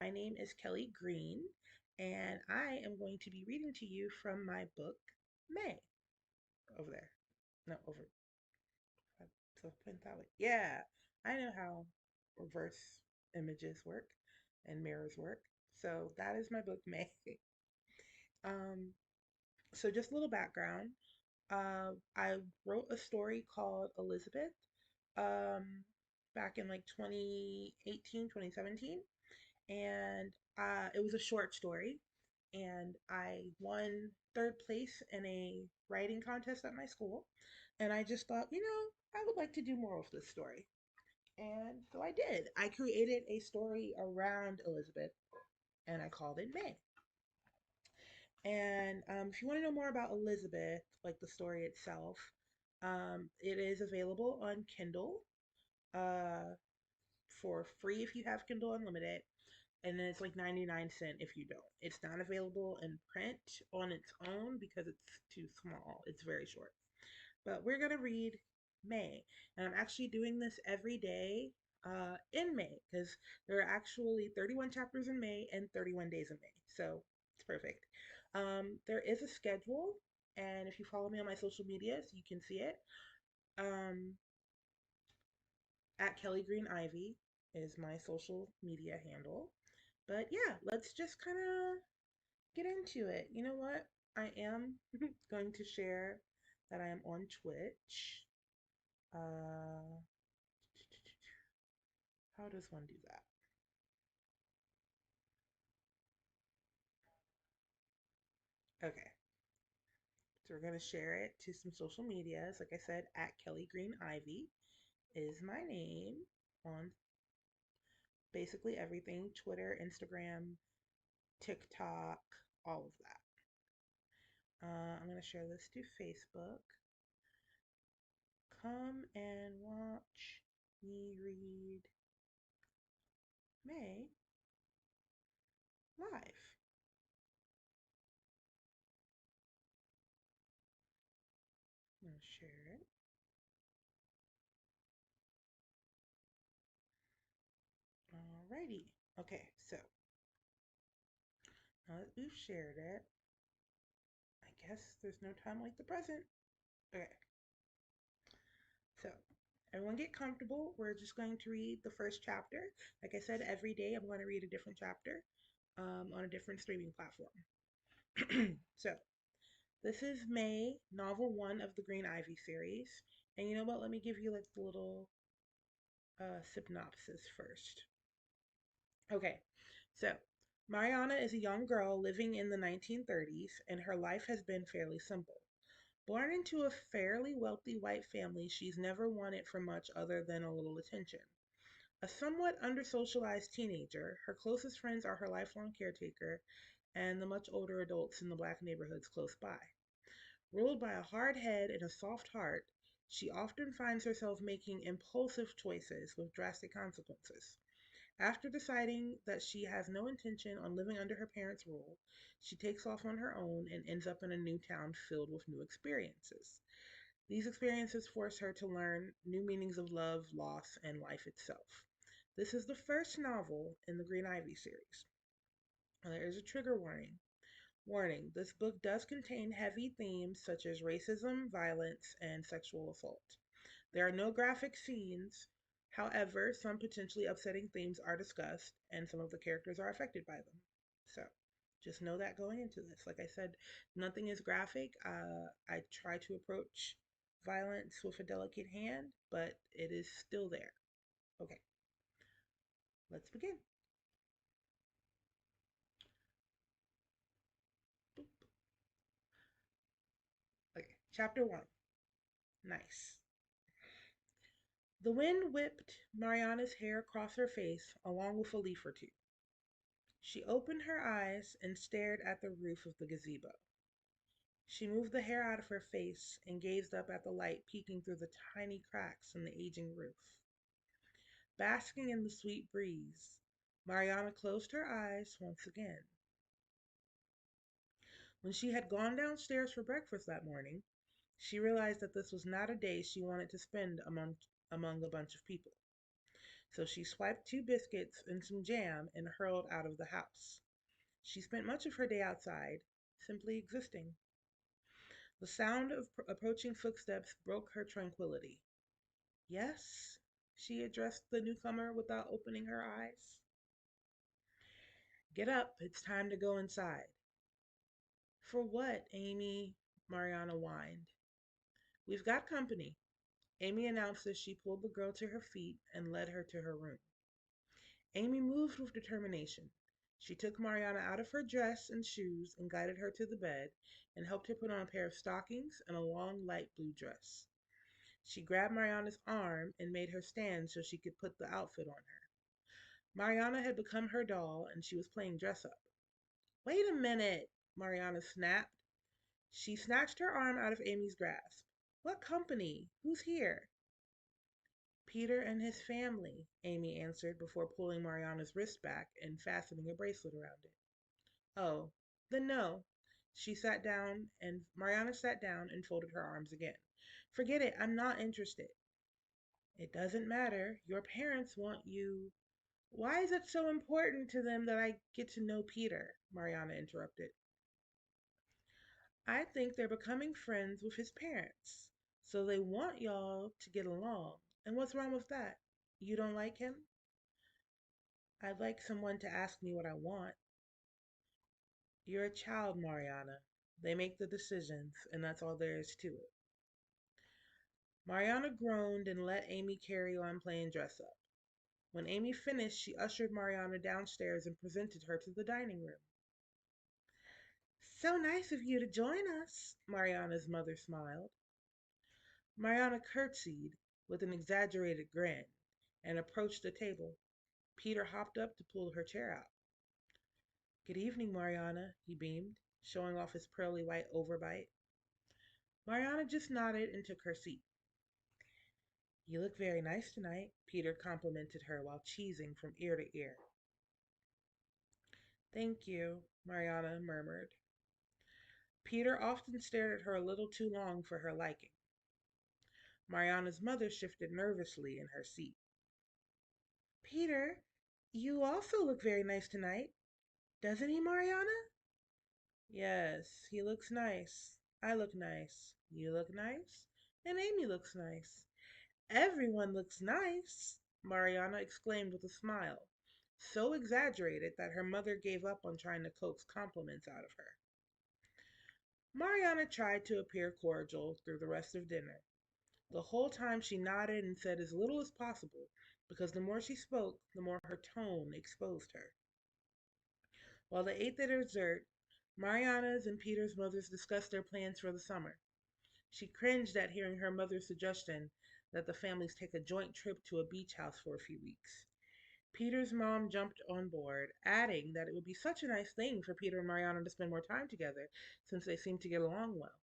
My name is Kelly Green, and I am going to be reading to you from my book, May. Over there. No, over. So put it that way. Yeah, I know how reverse images work and mirrors work. So that is my book, May. Um, so just a little background. I wrote a story called Elizabeth um, back in like 2018, 2017. And it was a short story, and I won third place in a writing contest at my school. And I just thought, I would like to do more of this story. And so I did. I created a story around Elizabeth, and I called it May. And if you want to know more about Elizabeth, like the story itself, it is available on Kindle uh, for free if you have Kindle Unlimited, and then it's like 99 cents if you don't. It's not available in print on its own because it's too small. It's very short. But we're going to read May. And I'm actually doing this every day in May because there are actually 31 chapters in May and 31 days in May. So it's perfect. There is a schedule, and if you follow me on my social medias, you can see it. Um, at Kelly Green Ivy is my social media handle. But yeah, let's just kind of get into it. You know what? I am going to share that I am on Twitch. Uh, how does one do that? Okay, so we're going to share it to some social medias. Like I said, at Kelly Green Ivy is my name on basically everything: Twitter, Instagram, TikTok, all of that. I'm going to share this to Facebook. Come and watch me read May live. I'm going to share it. Alrighty. Okay, so now that we've shared it, I guess there's no time like the present. Okay, so everyone get comfortable. We're just going to read the first chapter. Like I said, every day I'm going to read a different chapter on a different streaming platform. So this is May, novel one of the Green Ivy series. And you know what? Let me give you like the little synopsis first. Okay, so Mariana is a young girl living in the 1930s, and her life has been fairly simple. Born into a fairly wealthy white family, she's never wanted for much other than a little attention. A somewhat undersocialized teenager, her closest friends are her lifelong caretaker and the much older adults in the black neighborhoods close by. Ruled by a hard head and a soft heart, she often finds herself making impulsive choices with drastic consequences. After deciding that she has no intention on living under her parents' rule, she takes off on her own and ends up in a new town filled with new experiences. These experiences force her to learn new meanings of love, loss, and life itself. This is the first novel in the Green Ivy series. There is a trigger warning. Warning, this book does contain heavy themes such as racism, violence, and sexual assault. There are no graphic scenes. However, some potentially upsetting themes are discussed, and some of the characters are affected by them. So, just know that going into this. Like I said, nothing is graphic. I try to approach violence with a delicate hand, but it is still there. Okay, let's begin. Okay, chapter one. Nice. The wind whipped Mariana's hair across her face, along with a leaf or two. She opened her eyes and stared at the roof of the gazebo. She moved the hair out of her face and gazed up at the light peeking through the tiny cracks in the aging roof. Basking in the sweet breeze, Mariana closed her eyes once again. When she had gone downstairs for breakfast that morning, she realized that this was not a day she wanted to spend among a bunch of people. So she swiped two biscuits and some jam and hurled out of the house. She spent much of her day outside, simply existing. The sound of approaching footsteps broke her tranquility. Yes, she addressed the newcomer without opening her eyes. Get up, it's time to go inside. For what, Amy? Mariana whined. We've got company, Amy announced as she pulled the girl to her feet and led her to her room. Amy moved with determination. She took Mariana out of her dress and shoes and guided her to the bed and helped her put on a pair of stockings and a long light blue dress. She grabbed Mariana's arm and made her stand so she could put the outfit on her. Mariana had become her doll and she was playing dress up. Wait a minute, Mariana snapped. She snatched her arm out of Amy's grasp. What company? Who's here? Peter and his family, Amy answered before pulling Mariana's wrist back and fastening a bracelet around it. Oh, then no. She sat down and Mariana sat down and folded her arms again. Forget it, I'm not interested. It doesn't matter. Your parents want you. Why is it so important to them that I get to know Peter? Mariana interrupted. I think they're becoming friends with his parents. So they want y'all to get along. And what's wrong with that? You don't like him? I'd like someone to ask me what I want. You're a child, Mariana. They make the decisions, and that's all there is to it. Mariana groaned and let Amy carry on playing dress up. When Amy finished, she ushered Mariana downstairs and presented her to the dining room. So nice of you to join us, Mariana's mother smiled. Mariana curtsied with an exaggerated grin and approached the table. Peter hopped up to pull her chair out. Good evening, Mariana, he beamed, showing off his pearly white overbite. Mariana just nodded and took her seat. You look very nice tonight, Peter complimented her while cheesing from ear to ear. Thank you, Mariana murmured. Peter often stared at her a little too long for her liking. Mariana's mother shifted nervously in her seat. Peter, you also look very nice tonight. Doesn't he, Mariana? Yes, he looks nice. I look nice. You look nice. And Amy looks nice. Everyone looks nice, Mariana exclaimed with a smile, so exaggerated that her mother gave up on trying to coax compliments out of her. Mariana tried to appear cordial through the rest of dinner. The whole time she nodded and said as little as possible, because the more she spoke, the more her tone exposed her. While they ate their dessert, Mariana's and Peter's mothers discussed their plans for the summer. She cringed at hearing her mother's suggestion that the families take a joint trip to a beach house for a few weeks. Peter's mom jumped on board, adding that it would be such a nice thing for Peter and Mariana to spend more time together since they seemed to get along well.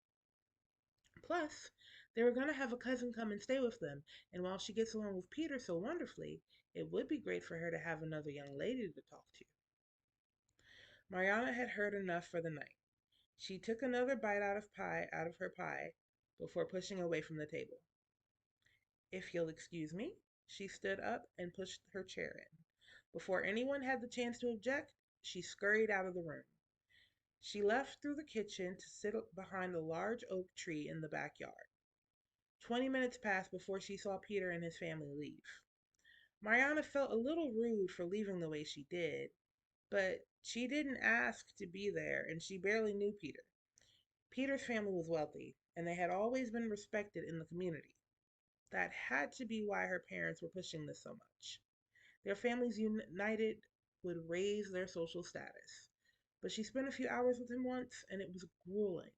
Plus, they were going to have a cousin come and stay with them, and while she gets along with Peter so wonderfully, it would be great for her to have another young lady to talk to. Mariana had heard enough for the night. She took another bite out of her pie before pushing away from the table. If you'll excuse me, she stood up and pushed her chair in. Before anyone had the chance to object, she scurried out of the room. She left through the kitchen to sit behind a large oak tree in the backyard. 20 minutes passed before she saw Peter and his family leave. Mariana felt a little rude for leaving the way she did, but she didn't ask to be there and she barely knew Peter. Peter's family was wealthy, and they had always been respected in the community. That had to be why her parents were pushing this so much. Their families united would raise their social status. But she spent a few hours with him once, and it was grueling.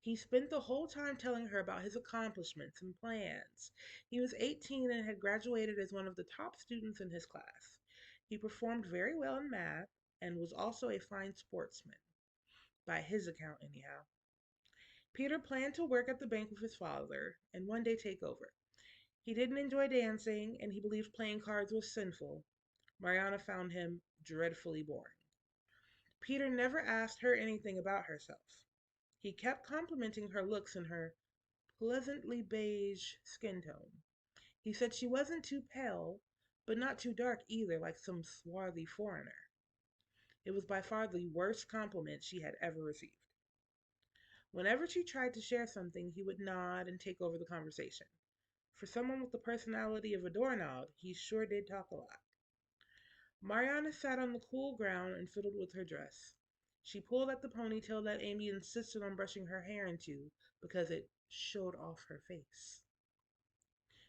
He spent the whole time telling her about his accomplishments and plans. He was 18 and had graduated as one of the top students in his class. He performed very well in math and was also a fine sportsman, by his account, anyhow. Peter planned to work at the bank with his father and one day take over. He didn't enjoy dancing and he believed playing cards was sinful. Mariana found him dreadfully boring. Peter never asked her anything about herself. He kept complimenting her looks and her pleasantly beige skin tone. He said she wasn't too pale, but not too dark either, like some swarthy foreigner. It was by far the worst compliment she had ever received. Whenever she tried to share something, he would nod and take over the conversation. For someone with the personality of a doorknob, he sure did talk a lot. Mariana sat on the cool ground and fiddled with her dress. She pulled at the ponytail that Amy insisted on brushing her hair into because it showed off her face.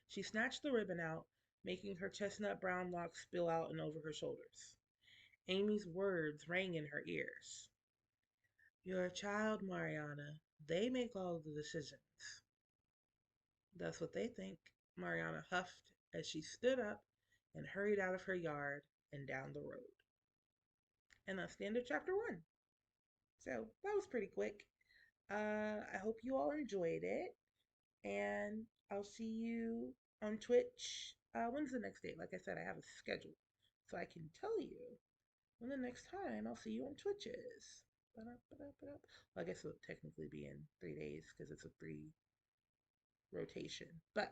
She snatched the ribbon out, making her chestnut brown locks spill out and over her shoulders. Amy's words rang in her ears. You're a child, Mariana. They make all the decisions. That's what they think, Mariana huffed as she stood up and hurried out of her yard and down the road. And that's the end of chapter 1. So that was pretty quick. I hope you all enjoyed it. And I'll see you on Twitch. When's the next date? Like I said, I have a schedule. So I can tell you when the next time I'll see you on Twitch is. Well, I guess it'll technically be in 3 days because it's a 3 rotation. But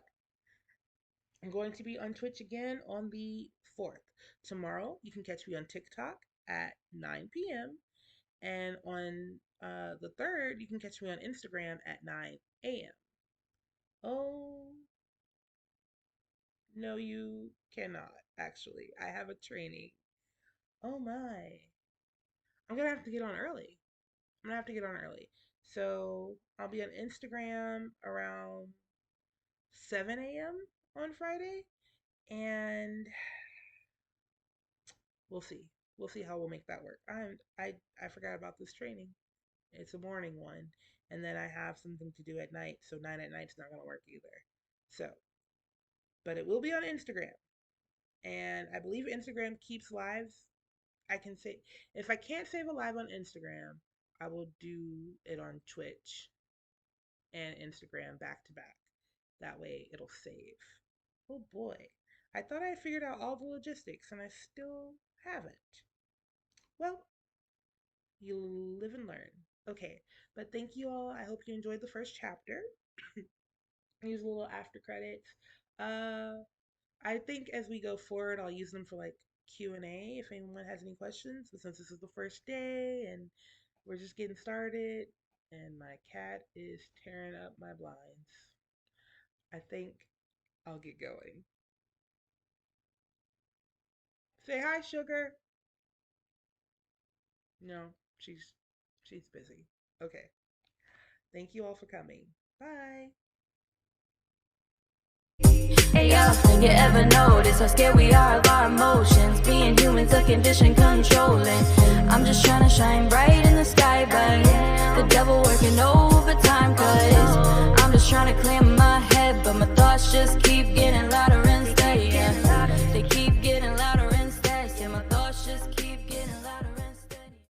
I'm going to be on Twitch again on the 4th. Tomorrow, you can catch me on TikTok at 9 p.m. And on the 3rd, you can catch me on Instagram at 9 a.m. Oh, no, you cannot, actually. I have a training. Oh my. I'm going to have to get on early. I'm going to have to get on early. So I'll be on Instagram around 7 a.m. on Friday. And we'll see. We'll see how we'll make that work. I forgot about this training. It's a morning one. And then I have something to do at night. So 9 at night's not going to work either. So, but it will be on Instagram. And I believe Instagram keeps lives. I can say, if I can't save a live on Instagram, I will do it on Twitch and Instagram back to back. That way it'll save. Oh boy. I thought I figured out all the logistics and I still haven't. Well, you live and learn. Okay, but thank you all. I hope you enjoyed the first chapter. Use a little after credits. I think as we go forward, I'll use them for like Q&A if anyone has any questions. But since this is the first day and we're just getting started, and my cat is tearing up my blinds, I think I'll get going. Say hi, sugar. No, she's busy. Okay. Thank you all for coming. Bye. Hey yo, you ever notice how scared we are of our emotions? Being human's a condition controlling. I'm just trying to shine bright in the sky, but the devil working overtime, cause I'm just trying to clear my head, but my thoughts just keep getting louder.